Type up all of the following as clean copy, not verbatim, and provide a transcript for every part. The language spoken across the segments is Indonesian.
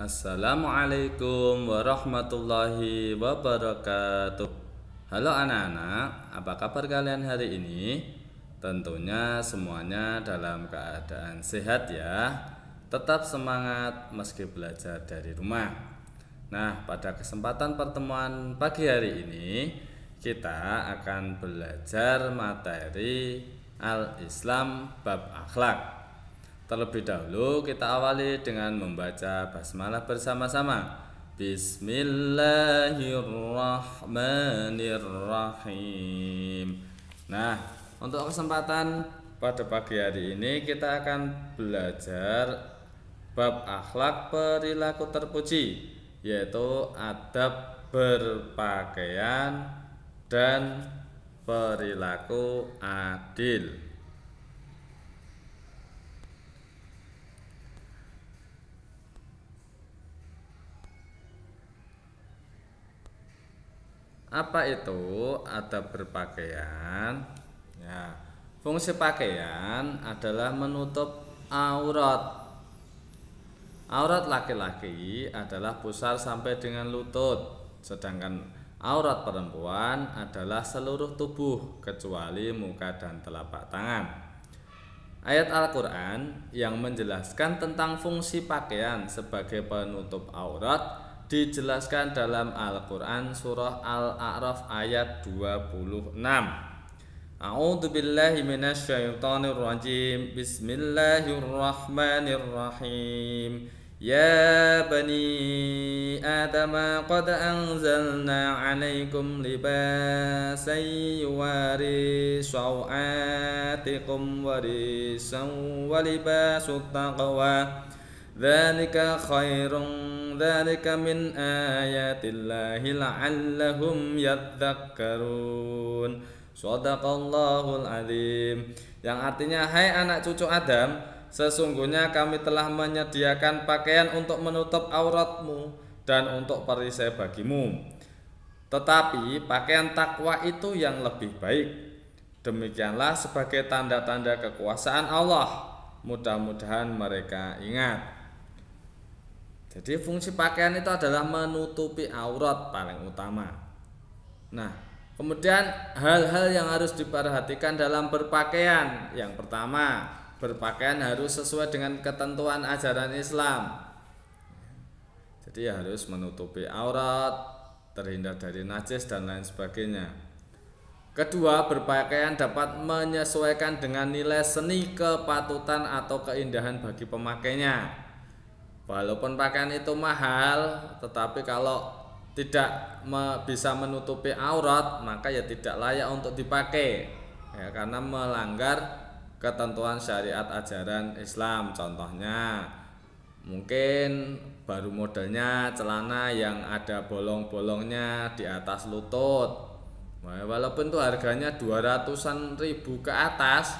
Assalamualaikum warahmatullahi wabarakatuh. Halo anak-anak, apa kabar kalian hari ini? Tentunya semuanya dalam keadaan sehat ya. Tetap semangat meski belajar dari rumah. Nah, pada kesempatan pertemuan pagi hari ini kita akan belajar materi Al-Islam bab akhlak. Terlebih dahulu kita awali dengan membaca basmalah bersama-sama. Bismillahirrahmanirrahim. Nah, untuk kesempatan pada pagi hari ini kita akan belajar bab akhlak perilaku terpuji, yaitu adab berpakaian dan perilaku adil. Apa itu adab berpakaian? Ya, fungsi pakaian adalah menutup aurat. Aurat laki-laki adalah pusar sampai dengan lutut, sedangkan aurat perempuan adalah seluruh tubuh kecuali muka dan telapak tangan. Ayat Al-Quran yang menjelaskan tentang fungsi pakaian sebagai penutup aurat dijelaskan dalam Al-Quran surah Al-A'raf ayat 26. A'udzu billahi minasyaitonir rajim. Bismillahirrahmanirrahim. Ya bani Adam qad anzalna 'alaikum libasan yuwari sawatikum warisan wa libasut taqwa dzalika khairun dzalika min ayatillahi la'allahum yadhakkarun. Shadaqallahul azim. Yang artinya, hai anak cucu Adam, sesungguhnya kami telah menyediakan pakaian untuk menutup auratmu dan untuk perisai bagimu. Tetapi pakaian takwa itu yang lebih baik. Demikianlah sebagai tanda-tanda kekuasaan Allah. Mudah-mudahan mereka ingat. Jadi fungsi pakaian itu adalah menutupi aurat paling utama. Nah, kemudian hal-hal yang harus diperhatikan dalam berpakaian. Yang pertama, berpakaian harus sesuai dengan ketentuan ajaran Islam. Jadi harus menutupi aurat, terhindar dari najis dan lain sebagainya. Kedua, berpakaian dapat menyesuaikan dengan nilai seni, kepatutan atau keindahan bagi pemakainya. Walaupun pakaian itu mahal, tetapi kalau tidak bisa menutupi aurat, maka ya tidak layak untuk dipakai ya, karena melanggar ketentuan syariat ajaran Islam. Contohnya mungkin baru modelnya celana yang ada bolong-bolongnya di atas lutut. Walaupun itu harganya 200-an ribu ke atas,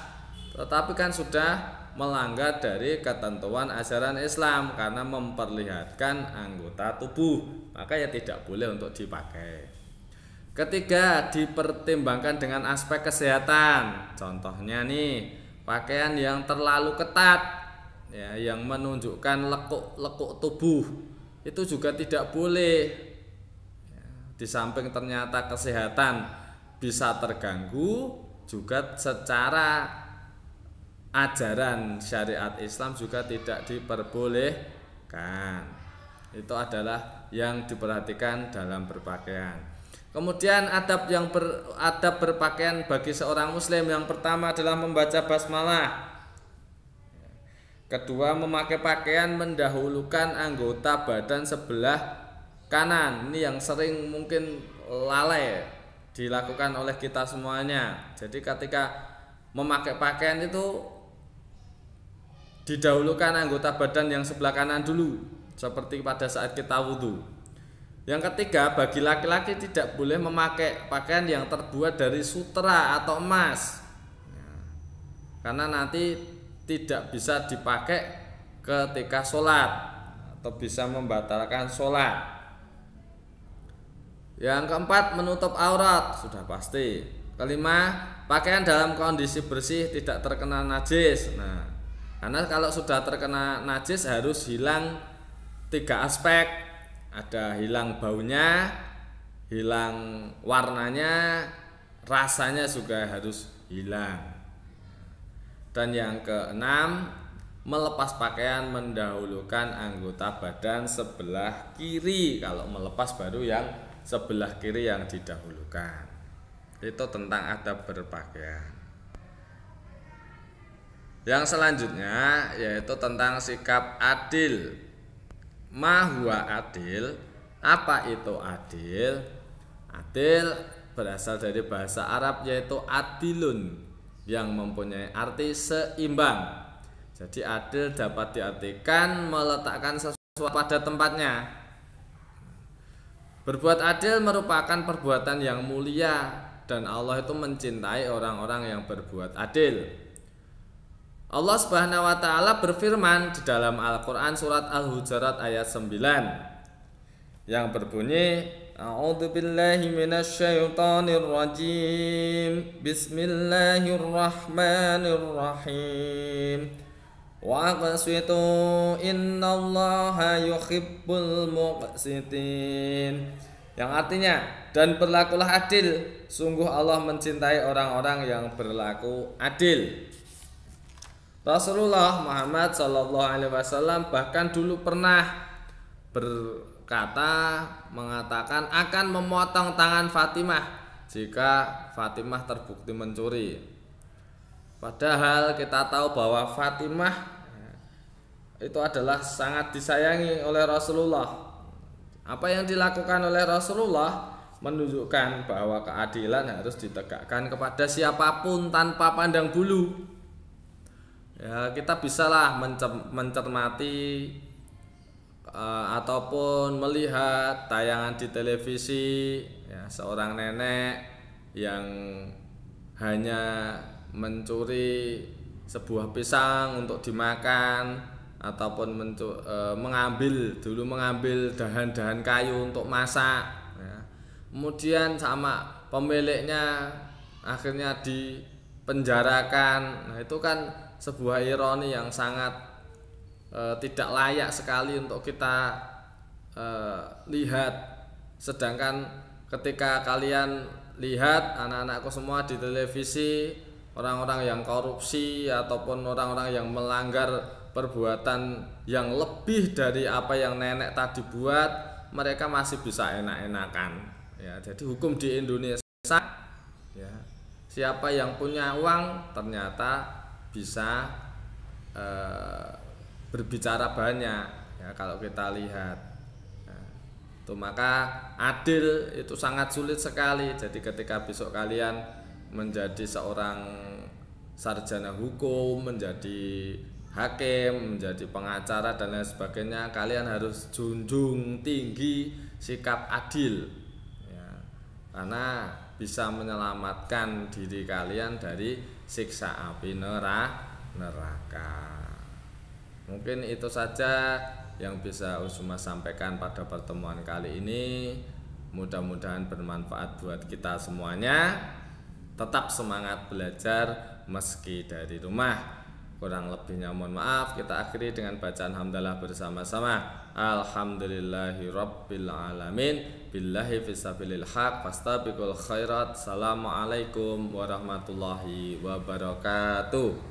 tetapi kan sudah melanggar dari ketentuan ajaran Islam karena memperlihatkan anggota tubuh, maka ya tidak boleh untuk dipakai. Ketiga, dipertimbangkan dengan aspek kesehatan. Contohnya nih, pakaian yang terlalu ketat ya, yang menunjukkan lekuk-lekuk tubuh, itu juga tidak boleh. Di samping ternyata kesehatan bisa terganggu, juga secara ajaran syariat Islam juga tidak diperbolehkan. Itu adalah yang diperhatikan dalam berpakaian. Kemudian adab berpakaian bagi seorang muslim, yang pertama adalah membaca basmalah. Kedua, memakai pakaian mendahulukan anggota badan sebelah kanan. Ini yang sering mungkin lalai dilakukan oleh kita semuanya. Jadi ketika memakai pakaian itu didahulukan anggota badan yang sebelah kanan dulu, seperti pada saat kita wudhu. Yang ketiga, bagi laki-laki tidak boleh memakai pakaian yang terbuat dari sutra atau emas, karena nanti tidak bisa dipakai ketika sholat atau bisa membatalkan sholat. Yang keempat, menutup aurat, sudah pasti. Kelima, pakaian dalam kondisi bersih, tidak terkena najis. Nah, karena kalau sudah terkena najis harus hilang tiga aspek, ada hilang baunya, hilang warnanya, rasanya juga harus hilang. Dan yang keenam, melepas pakaian mendahulukan anggota badan sebelah kiri. Kalau melepas baru yang sebelah kiri yang didahulukan. Itu tentang adab berpakaian. Yang selanjutnya yaitu tentang sikap adil. Ma huwa adil? Apa itu adil? Adil berasal dari bahasa Arab yaitu adilun, yang mempunyai arti seimbang. Jadi adil dapat diartikan meletakkan sesuatu pada tempatnya. Berbuat adil merupakan perbuatan yang mulia dan Allah itu mencintai orang-orang yang berbuat adil. Allah Subhanahu wa taala berfirman di dalam Al-Qur'an surat Al-Hujurat ayat 9 yang berbunyi, A'udzubillahi minasyaitonir rajim. Bismillahirrahmanirrahim. Wa aqsitu innallaha yuhibbul muqsitin. Yang artinya, dan berlakulah adil, sungguh Allah mencintai orang-orang yang berlaku adil. Rasulullah Muhammad SAW bahkan dulu pernah mengatakan akan memotong tangan Fatimah jika Fatimah terbukti mencuri. Padahal kita tahu bahwa Fatimah itu adalah sangat disayangi oleh Rasulullah. Apa yang dilakukan oleh Rasulullah menunjukkan bahwa keadilan harus ditegakkan kepada siapapun tanpa pandang bulu. Ya, kita bisalah mencermati ataupun melihat tayangan di televisi, ya, seorang nenek yang hanya mencuri sebuah pisang untuk dimakan ataupun mengambil dahan-dahan kayu untuk masak, ya. Kemudian sama pemiliknya akhirnya dipenjarakan. Nah, itu kan sebuah ironi yang sangat tidak layak sekali untuk kita lihat. Sedangkan ketika kalian lihat anak-anakku semua di televisi, orang-orang yang korupsi ataupun orang-orang yang melanggar perbuatan yang lebih dari apa yang nenek tadi buat, mereka masih bisa enak-enakan, ya. Jadi hukum di Indonesia, ya, siapa yang punya uang ternyata bisa berbicara banyak, ya, kalau kita lihat. Nah, itu maka adil itu sangat sulit sekali. Jadi ketika besok kalian menjadi seorang sarjana hukum, menjadi hakim, menjadi pengacara dan lain sebagainya, kalian harus junjung tinggi sikap adil, ya, karena bisa menyelamatkan diri kalian dari siksa api neraka. Mungkin itu saja yang bisa Usuma sampaikan pada pertemuan kali ini. Mudah-mudahan bermanfaat buat kita semuanya. Tetap semangat belajar meski dari rumah. Kurang lebihnya mohon maaf. Kita akhiri dengan bacaan hamdalah bersama-sama. Alhamdulillahirabbil alamin. Billahi fisabilil haq fastabiqul khairat. Assalamualaikum warahmatullahi wabarakatuh.